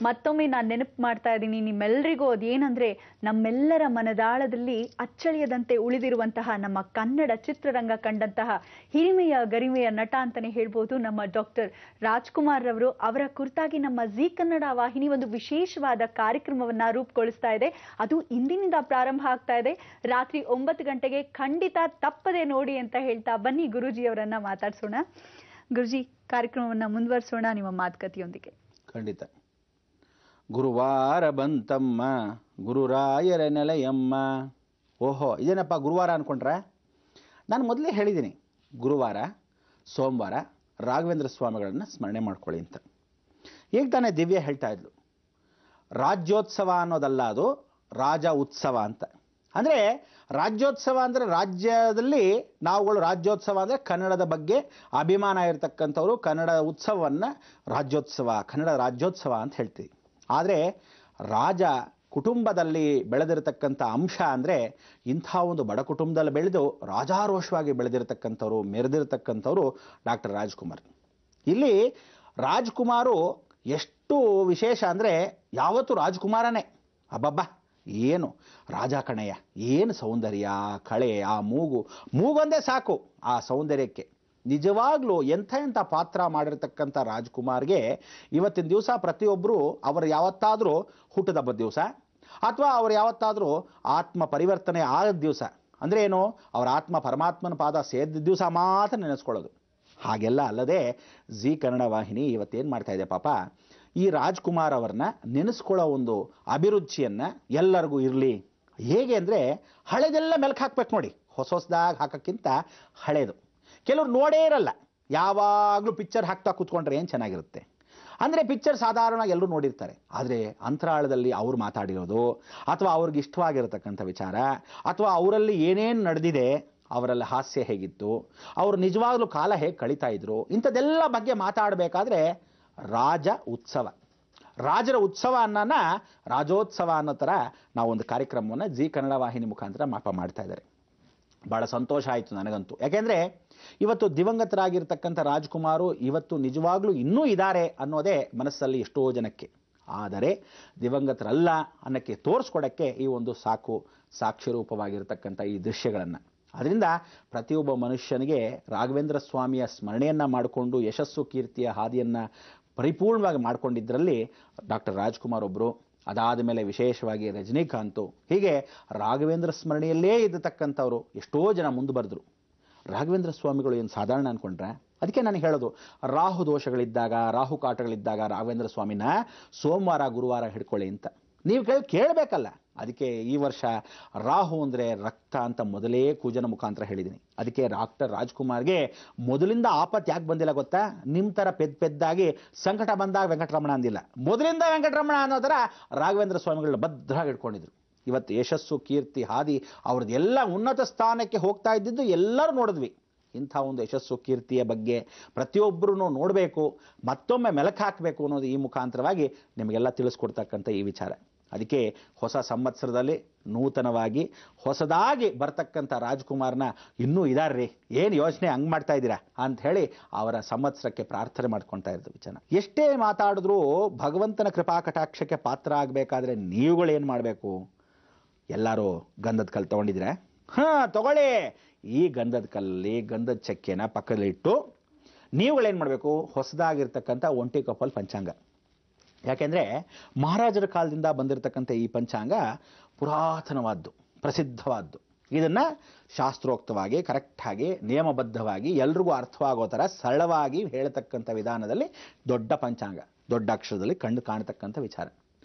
ಮತ್ತೊಮ್ಮೆ ನಾನು ನೆನಪು ಮಾಡ್ತಾ ಇದ್ದೀನಿ ನಿಮ್ಮೆಲ್ಲರಿಗೂ. ಅದೇನಂದ್ರೆ ನಮ್ಮೆಲ್ಲರ ಮನದಾಳದಲ್ಲಿ ಅಚ್ಚಳಿಯದಂತೆ ಉಳಿದಿರುವಂತಹ ನಮ್ಮ ಕನ್ನಡ ಚಿತ್ರರಂಗ ಕಂಡಂತಹ ಹಿರಿಮೆಯ ಗರಿಮೆಯ ನಟ ಅಂತಾನೆ ಹೇಳ್ಬೋದು ನಮ್ಮ ಡಾಕ್ಟರ್ ರಾಜ್ಕುಮಾರ್ ರವರು. ಅವರ ಕುರಿತಾಗಿ ನಮ್ಮ ಜೀ ಕನ್ನಡ ವಾಹಿನಿ ಒಂದು ವಿಶೇಷವಾದ ಕಾರ್ಯಕ್ರಮವನ್ನ ರೂಪುಗೊಳಿಸ್ತಾ ಇದೆ. ಅದು ಇಂದಿನಿಂದ ಪ್ರಾರಂಭ ಆಗ್ತಾ ಇದೆ. ರಾತ್ರಿ 9 ಗಂಟೆಗೆ ಖಂಡಿತ ತಪ್ಪದೆ ನೋಡಿ ಅಂತ ಹೇಳ್ತಾ ಬನ್ನಿ ಗುರೂಜಿಯವರನ್ನ ಮಾತಾಡ್ಸೋಣ. ಗುರುಜಿ, ಕಾರ್ಯಕ್ರಮವನ್ನ ಮುಂದುವರಿಸೋಣ ನಿಮ್ಮ ಮಾತುಕತೆಯೊಂದಿಗೆ. ಖಂಡಿತ. ಗುರುವಾರ ಬಂತಮ್ಮ ಗುರುರಾಯರ ನೆಲೆಯಮ್ಮ. ಓಹೋ, ಇದೇನಪ್ಪ ಗುರುವಾರ ಅನ್ಕೊಂಡ್ರೆ? ನಾನು ಮೊದಲೇ ಹೇಳಿದ್ದೀನಿ, ಗುರುವಾರ ಸೋಮವಾರ ರಾಘವೇಂದ್ರ ಸ್ವಾಮಿಗಳನ್ನು ಸ್ಮರಣೆ ಮಾಡ್ಕೊಳ್ಳಿ ಅಂತ. ಈಗ ತಾನೇ ದಿವ್ಯ ಹೇಳ್ತಾ ಇದ್ಲು, ರಾಜ್ಯೋತ್ಸವ ಅನ್ನೋದಲ್ಲ, ಅದು ರಾಜ ಉತ್ಸವ ಅಂತ. ಅಂದರೆ ರಾಜ್ಯೋತ್ಸವ ಅಂದರೆ ರಾಜ್ಯದಲ್ಲಿ ನಾವುಗಳು ರಾಜ್ಯೋತ್ಸವ ಅಂದರೆ ಕನ್ನಡದ ಬಗ್ಗೆ ಅಭಿಮಾನ ಇರತಕ್ಕಂಥವ್ರು ಕನ್ನಡ ಉತ್ಸವವನ್ನು ರಾಜ್ಯೋತ್ಸವ, ಕನ್ನಡ ರಾಜ್ಯೋತ್ಸವ ಅಂತ ಹೇಳ್ತೀವಿ. ಆದರೆ ರಾಜ ಕುಟುಂಬದಲ್ಲಿ ಬೆಳೆದಿರತಕ್ಕಂಥ ಅಂಶ ಅಂದರೆ ಇಂಥ ಒಂದು ಬಡ ಕುಟುಂಬದಲ್ಲಿ ಬೆಳೆದು ರಾಜಾರೋಷವಾಗಿ ಬೆಳೆದಿರತಕ್ಕಂಥವ್ರು, ಮೆರೆದಿರತಕ್ಕಂಥವ್ರು ಡಾಕ್ಟರ್ ರಾಜ್ಕುಮಾರ್. ಇಲ್ಲಿ ರಾಜ್ಕುಮಾರು ಎಷ್ಟು ವಿಶೇಷ ಅಂದರೆ ಯಾವತ್ತೂ ರಾಜ್ಕುಮಾರನೇ. ಅಬ್ಬಬ್ಬ, ಏನು ರಾಜ ಕಣಯ್ಯ, ಏನು ಸೌಂದರ್ಯ, ಕಳೆ, ಆ ಮೂಗೊಂದೇ ಸಾಕು ಆ ಸೌಂದರ್ಯಕ್ಕೆ. ನಿಜವಾಗ್ಲೂ ಎಂಥ ಪಾತ್ರ ಮಾಡಿರ್ತಕ್ಕಂಥ ರಾಜ್ಕುಮಾರ್ಗೆ ಇವತ್ತಿನ ದಿವಸ ಪ್ರತಿಯೊಬ್ಬರು ಅವರು ಯಾವತ್ತಾದರೂ ಹುಟ್ಟದ ಹಬ್ಬದ ದಿವಸ ಅಥವಾ ಅವರು ಯಾವತ್ತಾದರೂ ಆತ್ಮ ಪರಿವರ್ತನೆ ಆದ ದಿವಸ ಅಂದರೆ ಏನು, ಅವರ ಆತ್ಮ ಪರಮಾತ್ಮನ ಪಾದ ಸೇರಿದ ದಿವಸ ಮಾತ್ರ ನೆನೆಸ್ಕೊಳ್ಳೋದು. ಹಾಗೆಲ್ಲ ಅಲ್ಲದೆ ಜೀ ಕನ್ನಡ ವಾಹಿನಿ ಇವತ್ತೇನು ಮಾಡ್ತಾ ಇದೆ ಪಾಪ, ಈ ರಾಜ್ಕುಮಾರ್ ಅವ್ರನ್ನ ನೆನೆಸ್ಕೊಳ್ಳೋ ಒಂದು ಅಭಿರುಚಿಯನ್ನು ಎಲ್ಲರಿಗೂ ಇರಲಿ. ಹೇಗೆ ಅಂದರೆ ಹಳೆದೆಲ್ಲ ಮೆಲ್ಕು ಹಾಕ್ಬೇಕು ನೋಡಿ, ಹೊಸದಾಗಿ ಹಾಕೋಕ್ಕಿಂತ ಹಳೇದು. ಕೆಲವ್ರು ನೋಡೇ ಇರಲ್ಲ, ಯಾವಾಗಲೂ ಪಿಕ್ಚರ್ ಹಾಕ್ತಾ ಕೂತ್ಕೊಂಡ್ರೆ ಏನು ಚೆನ್ನಾಗಿರುತ್ತೆ. ಅಂದರೆ ಪಿಕ್ಚರ್ ಸಾಧಾರಣವಾಗಿ ಎಲ್ಲರೂ ನೋಡಿರ್ತಾರೆ, ಆದರೆ ಅಂತರಾಳದಲ್ಲಿ ಅವರು ಮಾತಾಡಿರೋದು ಅಥವಾ ಅವ್ರಿಗೆ ಇಷ್ಟವಾಗಿರತಕ್ಕಂಥ ವಿಚಾರ ಅಥವಾ ಅವರಲ್ಲಿ ಏನೇನು ನಡೆದಿದೆ, ಅವರಲ್ಲಿ ಹಾಸ್ಯ ಹೇಗಿತ್ತು, ಅವರು ನಿಜವಾಗ್ಲೂ ಕಾಲ ಹೇಗೆ ಕಳೀತಾ ಇದ್ರು, ಇಂಥದ್ದೆಲ್ಲ ಬಗ್ಗೆ ಮಾತಾಡಬೇಕಾದ್ರೆ ರಾಜ ಉತ್ಸವ, ರಾಜರ ಉತ್ಸವ ಅನ್ನೋನ ರಾಜೋತ್ಸವ ಅನ್ನೋ ಥರ ನಾವೊಂದು ಕಾರ್ಯಕ್ರಮವನ್ನು ಜೀ ಕನ್ನಡ ವಾಹಿನಿ ಮುಖಾಂತರ ಮಾಡ್ತಾ ಇದ್ದಾರೆ. ಭಾಳ ಸಂತೋಷ ಆಯಿತು ನನಗಂತೂ. ಯಾಕೆಂದರೆ ಇವತ್ತು ದಿವಂಗತರಾಗಿರ್ತಕ್ಕಂಥ ರಾಜ್ಕುಮಾರು ಇವತ್ತು ನಿಜವಾಗ್ಲೂ ಇನ್ನೂ ಇದ್ದಾರೆ ಅನ್ನೋದೇ ಮನಸ್ಸಲ್ಲಿ ಎಷ್ಟೋ ಜನಕ್ಕೆ. ಆದರೆ ದಿವಂಗತರಲ್ಲ ಅನ್ನೋಕ್ಕೆ ತೋರಿಸ್ಕೊಡೋಕ್ಕೆ ಈ ಒಂದು ಸಾಕ್ಷಿ ರೂಪವಾಗಿರ್ತಕ್ಕಂಥ ಈ ದೃಶ್ಯಗಳನ್ನು. ಅದರಿಂದ ಪ್ರತಿಯೊಬ್ಬ ಮನುಷ್ಯನಿಗೆ ರಾಘವೇಂದ್ರ ಸ್ವಾಮಿಯ ಸ್ಮರಣೆಯನ್ನು ಮಾಡಿಕೊಂಡು ಯಶಸ್ಸು ಕೀರ್ತಿಯ ಹಾದಿಯನ್ನು ಪರಿಪೂರ್ಣವಾಗಿ ಮಾಡಿಕೊಂಡಿದ್ದರಲ್ಲಿ ಡಾಕ್ಟರ್ ರಾಜ್ಕುಮಾರ್ ಒಬ್ಬರು. ಅದಾದ ಮೇಲೆ ವಿಶೇಷವಾಗಿ ರಜನಿಕಾಂತು, ಹೀಗೆ ರಾಘವೇಂದ್ರ ಸ್ಮರಣೆಯಲ್ಲೇ ಇದ್ದತಕ್ಕಂಥವ್ರು ಎಷ್ಟೋ ಜನ ಮುಂದೆ ಬರೆದ್ರು. ರಾಘವೇಂದ್ರ ಸ್ವಾಮಿಗಳು ಏನು ಸಾಧಾರಣ ಅಂದ್ಕೊಂಡ್ರೆ? ಅದಕ್ಕೆ ನಾನು ಹೇಳೋದು, ರಾಹು ದೋಷಗಳಿದ್ದಾಗ, ರಾಹು ಕಾಟಗಳಿದ್ದಾಗ ರಾಘವೇಂದ್ರ ಸ್ವಾಮಿನ ಸೋಮವಾರ ಗುರುವಾರ ಹಿಡ್ಕೊಳ್ಳಿ ಅಂತ ನೀವು ಕೇಳಬೇಕಲ್ಲ. ಅದಕ್ಕೆ ಈ ವರ್ಷ ರಾಹು ಅಂದರೆ ರಕ್ತ ಅಂತ ಮೊದಲೇ ಕೂಜನ ಮುಖಾಂತರ ಹೇಳಿದ್ದೀನಿ. ಅದಕ್ಕೆ ಡಾಕ್ಟರ್ ರಾಜ್ಕುಮಾರ್ಗೆ ಮೊದಲಿಂದ ಆಪತ್ತು ಯಾಕೆ ಬಂದಿಲ್ಲ ಗೊತ್ತಾ? ನಿಮ್ಮ ಥರ ಪೆದ್ದಾಗಿ ಸಂಕಟ ಬಂದಾಗ ವೆಂಕಟರಮಣ ಅಂದಿಲ್ಲ, ಮೊದಲಿಂದ ವೆಂಕಟರಮಣ ಅನ್ನೋ ಥರ ರಾಘವೇಂದ್ರ ಸ್ವಾಮಿಗಳನ್ನ ಭದ್ರಾಗಿ ಇಟ್ಕೊಂಡಿದ್ರು. ಇವತ್ತು ಯಶಸ್ಸು ಕೀರ್ತಿ ಹಾದಿ ಅವ್ರದ್ದೆಲ್ಲ ಉನ್ನತ ಸ್ಥಾನಕ್ಕೆ ಹೋಗ್ತಾ ಇದ್ದಿದ್ದು ಎಲ್ಲರೂ ನೋಡಿದ್ವಿ. ಇಂಥ ಒಂದು ಯಶಸ್ಸು ಕೀರ್ತಿಯ ಬಗ್ಗೆ ಪ್ರತಿಯೊಬ್ಬರೂ ನೋಡಬೇಕು, ಮತ್ತೊಮ್ಮೆ ಮೆಲುಕು ಹಾಕಬೇಕು ಅನ್ನೋದು ಈ ಮುಖಾಂತರವಾಗಿ ನಿಮಗೆಲ್ಲ ತಿಳಿಸ್ಕೊಡ್ತಕ್ಕಂಥ ಈ ವಿಚಾರ. ಅದಕ್ಕೆ ಹೊಸ ಸಂವತ್ಸರದಲ್ಲಿ ನೂತನವಾಗಿ ಹೊಸದಾಗಿ ಬರ್ತಕ್ಕಂಥ ರಾಜ್ಕುಮಾರ್ನ ಇನ್ನೂ ಇದಾರ್ರಿ, ಏನು ಯೋಚನೆ ಹಂಗೆ ಮಾಡ್ತಾ ಇದ್ದೀರಾ ಅಂತ ಹೇಳಿ ಅವರ ಸಂವತ್ಸರಕ್ಕೆ ಪ್ರಾರ್ಥನೆ ಮಾಡ್ಕೊಳ್ತಾ ಇರ್ತೀವಿ ಜನ. ಎಷ್ಟೇ ಮಾತಾಡಿದ್ರೂ ಭಗವಂತನ ಕೃಪಾ ಕಟಾಕ್ಷಕ್ಕೆ ಪಾತ್ರ ಆಗಬೇಕಾದ್ರೆ ನೀವುಗಳೇನು ಮಾಡಬೇಕು? ಎಲ್ಲರೂ ಗಂಧದ ಕಲ್ಲು ತೊಗೊಂಡಿದ್ರೆ ತಗೊಳ್ಳಿ. ಈ ಗಂಧದ ಕಲ್ಲಲ್ಲಿ ಗಂಧದ ಚಕ್ಕೆನ ಪಕ್ಕದಲ್ಲಿಟ್ಟು ನೀವುಗಳೇನು ಮಾಡಬೇಕು? ಹೊಸದಾಗಿರ್ತಕ್ಕಂಥ ಒಂಟಿ ಕಪ್ಪಲ್ ಪಂಚಾಂಗ. ಯಾಕೆಂದರೆ ಮಹಾರಾಜರ ಕಾಲದಿಂದ ಬಂದಿರತಕ್ಕಂಥ ಈ ಪಂಚಾಂಗ ಪುರಾತನವಾದ್ದು, ಪ್ರಸಿದ್ಧವಾದ್ದು. ಇದನ್ನು ಶಾಸ್ತ್ರೋಕ್ತವಾಗಿ ಕರೆಕ್ಟಾಗಿ ನಿಯಮಬದ್ಧವಾಗಿ ಎಲ್ರಿಗೂ ಅರ್ಥವಾಗೋ ಥರ ಸರಳವಾಗಿ ಹೇಳ್ತಕ್ಕಂಥ ವಿಧಾನದಲ್ಲಿ ದೊಡ್ಡ ಪಂಚಾಂಗ, ದೊಡ್ಡ ಅಕ್ಷರದಲ್ಲಿ ಕಂಡು ಕಾಣತಕ್ಕಂಥ ವಿಚಾರ.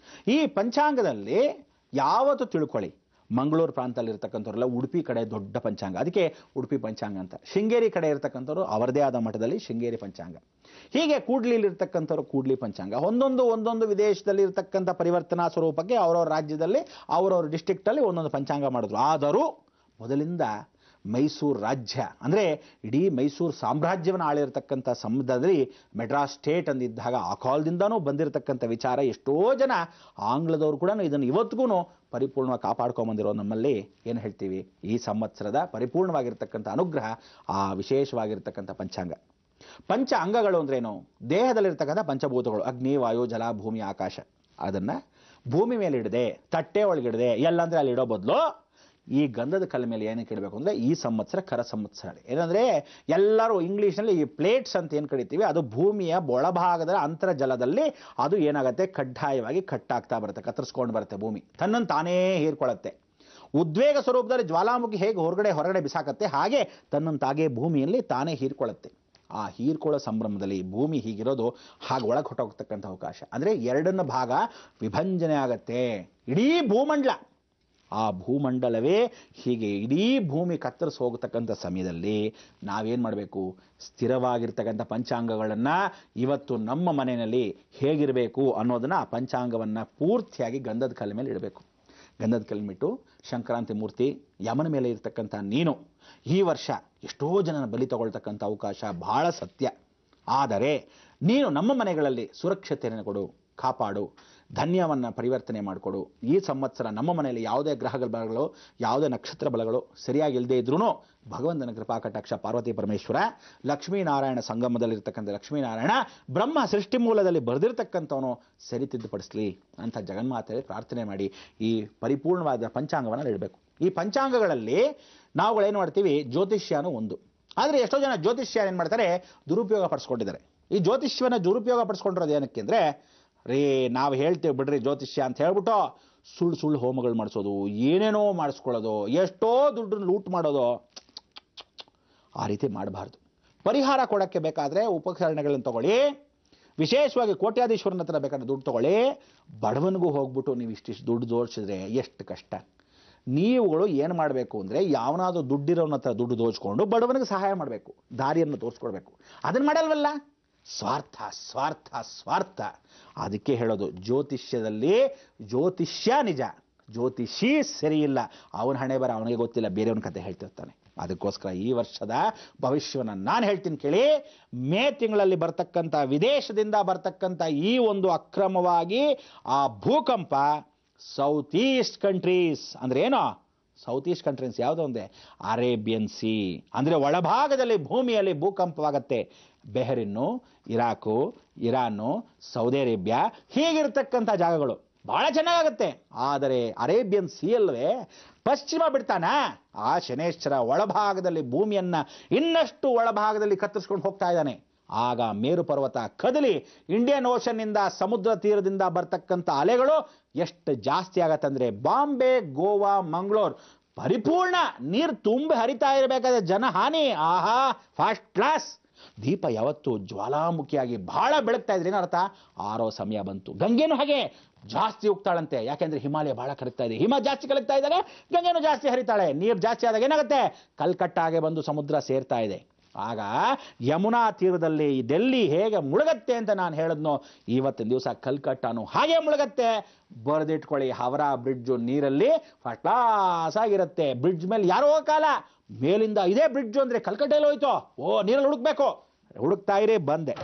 ಈ ಪಂಚಾಂಗದಲ್ಲಿ ಯಾವತ್ತೂ ತಿಳ್ಕೊಳ್ಳಿ, ಮಂಗಳೂರು ಪ್ರಾಂತದಲ್ಲಿ ಇರ್ತಕ್ಕಂಥವ್ರೆಲ್ಲ ಉಡುಪಿ ಕಡೆ ದೊಡ್ಡ ಪಂಚಾಂಗ, ಅದಕ್ಕೆ ಉಡುಪಿ ಪಂಚಾಂಗ ಅಂತ. ಶೃಂಗೇರಿ ಕಡೆ ಇರ್ತಕ್ಕಂಥವ್ರು ಅವರದೇ ಆದ ಮಠದಲ್ಲಿ ಶೃಂಗೇರಿ ಪಂಚಾಂಗ. ಹೀಗೆ ಕೂಡ್ಲಿಲಿರ್ತಕ್ಕಂಥವ್ರು ಕೂಡ್ಲಿ ಪಂಚಾಂಗ. ಒಂದೊಂದು ವಿದೇಶದಲ್ಲಿ ಇರ್ತಕ್ಕಂಥ ಪರಿವರ್ತನಾ ಸ್ವರೂಪಕ್ಕೆ ಅವರವ್ರ ರಾಜ್ಯದಲ್ಲಿ ಅವರವ್ರ ಡಿಸ್ಟ್ರಿಕ್ಟಲ್ಲಿ ಒಂದೊಂದು ಪಂಚಾಂಗ ಮಾಡಿದ್ರು. ಆದರೂ ಮೊದಲಿಂದ ಮೈಸೂರು ರಾಜ್ಯ ಅಂದರೆ ಇಡೀ ಮೈಸೂರು ಸಾಮ್ರಾಜ್ಯವನ್ನು ಆಳಿರ್ತಕ್ಕಂಥ ಸಮುದ್ರದಲ್ಲಿ ಮೆಡ್ರಾಸ್ ಸ್ಟೇಟ್ ಅಂದಿದ್ದಾಗ ಆ ಕಾಲದಿಂದನೂ ಬಂದಿರತಕ್ಕಂಥ ವಿಚಾರ. ಎಷ್ಟೋ ಜನ ಆಂಗ್ಲದವರು ಕೂಡ ಇದನ್ನು ಇವತ್ತಿಗೂ ಪರಿಪೂರ್ಣವಾಗಿ ಕಾಪಾಡ್ಕೊಂಬಂದಿರೋ ನಮ್ಮಲ್ಲಿ ಏನು ಹೇಳ್ತೀವಿ, ಈ ಸಂವತ್ಸರದ ಪರಿಪೂರ್ಣವಾಗಿರ್ತಕ್ಕಂಥ ಅನುಗ್ರಹ ಆ ವಿಶೇಷವಾಗಿರ್ತಕ್ಕಂಥ ಪಂಚಾಂಗ. ಪಂಚ ಅಂಗಗಳು ಅಂದ್ರೇನು? ದೇಹದಲ್ಲಿರ್ತಕ್ಕಂಥ ಪಂಚಭೂತಗಳು, ಅಗ್ನಿ ವಾಯು ಜಲ ಭೂಮಿ ಆಕಾಶ. ಅದನ್ನು ಭೂಮಿ ಮೇಲೆ ಇಡದೆ, ತಟ್ಟೆ ಒಳಗಿಡದೆ, ಎಲ್ಲಂದ್ರೆ ಅಲ್ಲಿ ಇಡೋ ಬದಲು ಈ ಗಂಧದ ಕಲ್ಲ ಮೇಲೆ ಏನಕ್ಕೆ ಇಡಬೇಕು ಅಂದರೆ ಈ ಸಂವತ್ಸರ ಕರ ಸಂವತ್ಸರ. ಏನಂದರೆ ಎಲ್ಲರೂ ಇಂಗ್ಲೀಷ್ನಲ್ಲಿ ಈ ಪ್ಲೇಟ್ಸ್ ಅಂತ ಏನು ಕರಿತೀವಿ, ಅದು ಭೂಮಿಯ ಒಳಭಾಗದ ಅಂತರ್ಜಲದಲ್ಲಿ ಅದು ಏನಾಗುತ್ತೆ, ಕಡ್ಡಾಯವಾಗಿ ಕಟ್ಟಾಗ್ತಾ ಬರುತ್ತೆ, ಕತ್ತರಿಸ್ಕೊಂಡು ಬರುತ್ತೆ. ಭೂಮಿ ತನ್ನನ್ನು ತಾನೇ ಹೀರ್ಕೊಳ್ಳುತ್ತೆ. ಉದ್ವೇಗ ಸ್ವರೂಪದಲ್ಲಿ ಜ್ವಾಲಾಮುಖಿ ಹೇಗೆ ಹೊರಗಡೆ ಬಿಸಾಕತ್ತೆ, ಹಾಗೆ ತನ್ನನ್ನು ತಾಗೇ ಭೂಮಿಯಲ್ಲಿ ತಾನೇ ಹೀರ್ಕೊಳ್ಳುತ್ತೆ. ಆ ಹೀರ್ಕೊಳ್ಳೋ ಸಂಭ್ರಮದಲ್ಲಿ ಭೂಮಿ ಹೀಗಿರೋದು ಹಾಗೆ ಒಳಗೆ ಹೊಟ್ಟೋಗ್ತಕ್ಕಂಥ ಅವಕಾಶ. ಅಂದರೆ ಎರಡನ್ನ ಭಾಗ ವಿಭಜನೆ ಆಗತ್ತೆ. ಇಡೀ ಭೂಮಂಡಲ, ಆ ಭೂಮಂಡಲವೇ ಹೀಗೆ ಇಡೀ ಭೂಮಿ ಕತ್ತರಿಸಿ ಹೋಗತಕ್ಕಂಥ ಸಮಯದಲ್ಲಿ ನಾವೇನು ಮಾಡಬೇಕು, ಸ್ಥಿರವಾಗಿರ್ತಕ್ಕಂಥ ಪಂಚಾಂಗಗಳನ್ನು ಇವತ್ತು ನಮ್ಮ ಮನೆಯಲ್ಲಿ ಹೇಗಿರಬೇಕು ಅನ್ನೋದನ್ನು, ಆ ಪಂಚಾಂಗವನ್ನು ಪೂರ್ತಿಯಾಗಿ ಗಂಧದ ಕಲ್ಲ ಮೇಲೆ ಇಡಬೇಕು. ಗಂಧದ ಕಲ್ಲಿಮಿಟ್ಟು ಸಂಕ್ರಾಂತಿ ಮೂರ್ತಿ ಯಮನ ಮೇಲೆ ಇರ್ತಕ್ಕಂಥ ನೀನು ಈ ವರ್ಷ ಎಷ್ಟೋ ಜನನ ಬಲಿ ತಗೊಳ್ತಕ್ಕಂಥ ಅವಕಾಶ ಬಹಳ ಸತ್ಯ. ಆದರೆ ನೀನು ನಮ್ಮ ಮನೆಗಳಲ್ಲಿ ಸುರಕ್ಷತೆಯನ್ನು ಕೊಡು, ಕಾಪಾಡು, ಧನ್ಯವನ್ನು ಪರಿವರ್ತನೆ ಮಾಡಿಕೊಡು. ಈ ಸಂವತ್ಸರ ನಮ್ಮ ಮನೆಯಲ್ಲಿ ಯಾವುದೇ ಗ್ರಹಗಳ ಬಲಗಳು, ಯಾವುದೇ ನಕ್ಷತ್ರ ಬಲಗಳು ಸರಿಯಾಗಿಲ್ಲದೆ ಇದ್ರೂ ಭಗವಂತನ ಕೃಪಾ ಕಟಾಕ್ಷ, ಪಾರ್ವತಿ ಪರಮೇಶ್ವರ, ಲಕ್ಷ್ಮೀನಾರಾಯಣ ಸಂಗಮದಲ್ಲಿರ್ತಕ್ಕಂಥ ಲಕ್ಷ್ಮೀನಾರಾಯಣ ಬ್ರಹ್ಮ ಸೃಷ್ಟಿ ಮೂಲದಲ್ಲಿ ಬರೆದಿರ್ತಕ್ಕಂಥವನು ಸರಿತಿದ್ದುಪಡಿಸಲಿ ಅಂತ ಜಗನ್ಮಾತೆಯಲ್ಲಿ ಪ್ರಾರ್ಥನೆ ಮಾಡಿ ಈ ಪರಿಪೂರ್ಣವಾದ ಪಂಚಾಂಗವನ್ನು ಇಡಬೇಕು. ಈ ಪಂಚಾಂಗಗಳಲ್ಲಿ ನಾವುಗಳೇನು ಮಾಡ್ತೀವಿ, ಜ್ಯೋತಿಷ್ಯನೂ ಒಂದು. ಆದರೆ ಎಷ್ಟೋ ಜನ ಜ್ಯೋತಿಷ್ಯ ಏನು ಮಾಡ್ತಾರೆ, ದುರುಪಯೋಗ ಪಡಿಸ್ಕೊಂಡಿದ್ದಾರೆ. ಈ ಜ್ಯೋತಿಷ್ಯವನ್ನು ದುರುಪಯೋಗ ಪಡಿಸ್ಕೊಂಡಿರೋದು ಏನಕ್ಕೆ ಅಂದರೆ, ನಾವು ಹೇಳ್ತೇವೆ ಬಿಡ್ರಿ ಜ್ಯೋತಿಷ್ಯ ಅಂತ ಹೇಳ್ಬಿಟ್ಟು ಸುಳ್ಳು ಹೋಮಗಳು ಮಾಡಿಸೋದು, ಏನೇನೋ ಮಾಡಿಸ್ಕೊಳ್ಳೋದು, ಎಷ್ಟೋ ದುಡ್ಡನ್ನು ಲೂಟ್ ಮಾಡೋದು, ಆ ರೀತಿ ಮಾಡಬಾರ್ದು. ಪರಿಹಾರ ಕೊಡೋಕ್ಕೆ ಬೇಕಾದರೆ ಉಪಕರಣಗಳನ್ನು ತಗೊಳ್ಳಿ, ವಿಶೇಷವಾಗಿ ಕೋಟ್ಯಾಧೀಶ್ವರನ ಹತ್ರ ಬೇಕಾದ್ರೆ ದುಡ್ಡು ತಗೊಳ್ಳಿ. ಬಡವನಿಗೂ ಹೋಗ್ಬಿಟ್ಟು ನೀವು ಇಷ್ಟಿಷ್ಟು ದುಡ್ಡು ದೋಚಿದ್ರೆ ಎಷ್ಟು ಕಷ್ಟ. ನೀವುಗಳು ಏನು ಮಾಡಬೇಕು ಅಂದರೆ, ಯಾವನಾದರೂ ದುಡ್ಡಿರೋನ ಹತ್ರ ದುಡ್ಡು ದೋಚ್ಕೊಂಡು ಬಡವನಿಗೆ ಸಹಾಯ ಮಾಡಬೇಕು, ದಾರಿಯನ್ನು ತೋರಿಸ್ಕೊಡ್ಬೇಕು. ಅದನ್ನು ಮಾಡಲ್ವಲ್ಲ, ಸ್ವಾರ್ಥ ಸ್ವಾರ್ಥ ಸ್ವಾರ್ಥ. ಅದಕ್ಕೆ ಹೇಳೋದು, ಜ್ಯೋತಿಷ್ಯದಲ್ಲಿ ಜ್ಯೋತಿಷ್ಯ ನಿಜ, ಜ್ಯೋತಿಷಿ ಸರಿ ಇಲ್ಲ. ಅವನ ಹಣೆ ಬರ ಅವನಿಗೆ ಗೊತ್ತಿಲ್ಲ, ಬೇರೆಯವನ ಕತೆ ಹೇಳ್ತಿರ್ತಾನೆ. ಅದಕ್ಕೋಸ್ಕರ ಈ ವರ್ಷದ ಭವಿಷ್ಯವನ್ನು ನಾನು ಹೇಳ್ತೀನಿ ಕೇಳಿ. ಮೇ ತಿಂಗಳಲ್ಲಿ ಬರ್ತಕ್ಕಂಥ ವಿದೇಶದಿಂದ ಬರ್ತಕ್ಕಂಥ ಈ ಒಂದು ಅಕ್ರಮವಾಗಿ ಆ ಭೂಕಂಪ ಸೌತ್ ಈಸ್ಟ್ ಕಂಟ್ರೀಸ್ ಅಂದರೆ ಏನೋ, ಸೌತ್ ಈಸ್ಟ್ ಕಂಟ್ರೀಸ್ ಯಾವುದೋ ಒಂದೇ, ಅರೇಬಿಯನ್ ಸಿ ಅಂದರೆ ಒಳಭಾಗದಲ್ಲಿ ಭೂಮಿಯಲ್ಲಿ ಭೂಕಂಪವಾಗತ್ತೆ. ಬೆಹರಿನ್ನು, ಇರಾಕು, ಇರಾನು, ಸೌದಿ ಅರೇಬಿಯಾ ಹೀಗಿರ್ತಕ್ಕಂಥ ಜಾಗಗಳು ಬಹಳ ಚೆನ್ನಾಗತ್ತೆ. ಆದರೆ ಅರೇಬಿಯನ್ ಸಿ ಅಲ್ವೇ ಪಶ್ಚಿಮ ಬಿಡ್ತಾನ, ಆ ಶನೇಶ್ವರ ಒಳಭಾಗದಲ್ಲಿ ಭೂಮಿಯನ್ನು ಇನ್ನಷ್ಟು ಒಳಭಾಗದಲ್ಲಿ ಕತ್ತರಿಸ್ಕೊಂಡು ಹೋಗ್ತಾ ಇದ್ದಾನೆ. ಆಗ ಮೇರು ಪರ್ವತ ಕದಲಿ ಇಂಡಿಯನ್ ಓಷನ್ನಿಂದ, ಸಮುದ್ರ ತೀರದಿಂದ ಬರ್ತಕ್ಕಂಥ ಅಲೆಗಳು ಎಷ್ಟು ಜಾಸ್ತಿ ಆಗತ್ತಂದ್ರೆ, ಬಾಂಬೆ, ಗೋವಾ, ಮಂಗಳೂರು ಪರಿಪೂರ್ಣ ನೀರು ತುಂಬಿ ಹರಿತಾ ಇರಬೇಕಾದ್ರೆ ಜನ ಹಾನಿ. ಆಹಾ, ಫಸ್ಟ್ ಕ್ಲಾಸ್. ದೀಪ ಯಾವತ್ತು ಜ್ವಾಲಾಮುಖಿಯಾಗಿ ಬಹಳ ಬೆಳಗ್ತಾ ಇದ್ರೆ ಏನರ್ಥ, ಆರೋ ಸಮಯ ಬಂತು. ಗಂಗೆನೂ ಹಾಗೆ ಜಾಸ್ತಿ ಹೋಗ್ತಾಳಂತೆ, ಯಾಕೆಂದ್ರೆ ಹಿಮಾಲಯ ಬಹಳ ಕರಗ್ತಾ ಇದೆ. ಹಿಮ ಜಾಸ್ತಿ ಕರಗ್ತಾ ಇದ್ದಾಗ ಗಂಗೆನೂ ಜಾಸ್ತಿ ಹರಿತಾಳೆ. ನೀರು ಜಾಸ್ತಿ ಆದಾಗ ಏನಾಗುತ್ತೆ, ಕಲ್ಕಟ್ಟಾಗೆ ಬಂದು ಸಮುದ್ರ ಸೇರ್ತಾ ಇದೆ. ಆಗ ಯಮುನಾ ತೀರದಲ್ಲಿ ಡೆಲ್ಲಿ ಹೇಗೆ ಮುಳುಗತ್ತೆ ಅಂತ ನಾನು ಹೇಳಿದ್ನೋ, ಇವತ್ತಿನ ದಿವಸ ಕಲ್ಕಟ್ಟಾನು ಹಾಗೆ ಮುಳುಗತ್ತೆ. ಬರೆದಿಟ್ಕೊಳ್ಳಿ, ಹವರಾ ಬ್ರಿಡ್ಜು ನೀರಲ್ಲಿ ಫಸ್ಟ್ ಕ್ಲಾಸ್ ಆಗಿರುತ್ತೆ. ಬ್ರಿಡ್ಜ್ ಮೇಲೆ ಯಾರೋ ಕಾಲ ಮೇಲಿಂದ ಇದೇ ಬ್ರಿಡ್ಜು ಅಂದರೆ ಕಲ್ಕಟ್ಟೆಯಲ್ಲಿ ಹೋಯ್ತು, ಓ ನೀರಲ್ಲಿ ಹುಡುಕ್ಬೇಕು, ಹುಡುಕ್ತಾ ಇರಿ, ಬಂದೆ.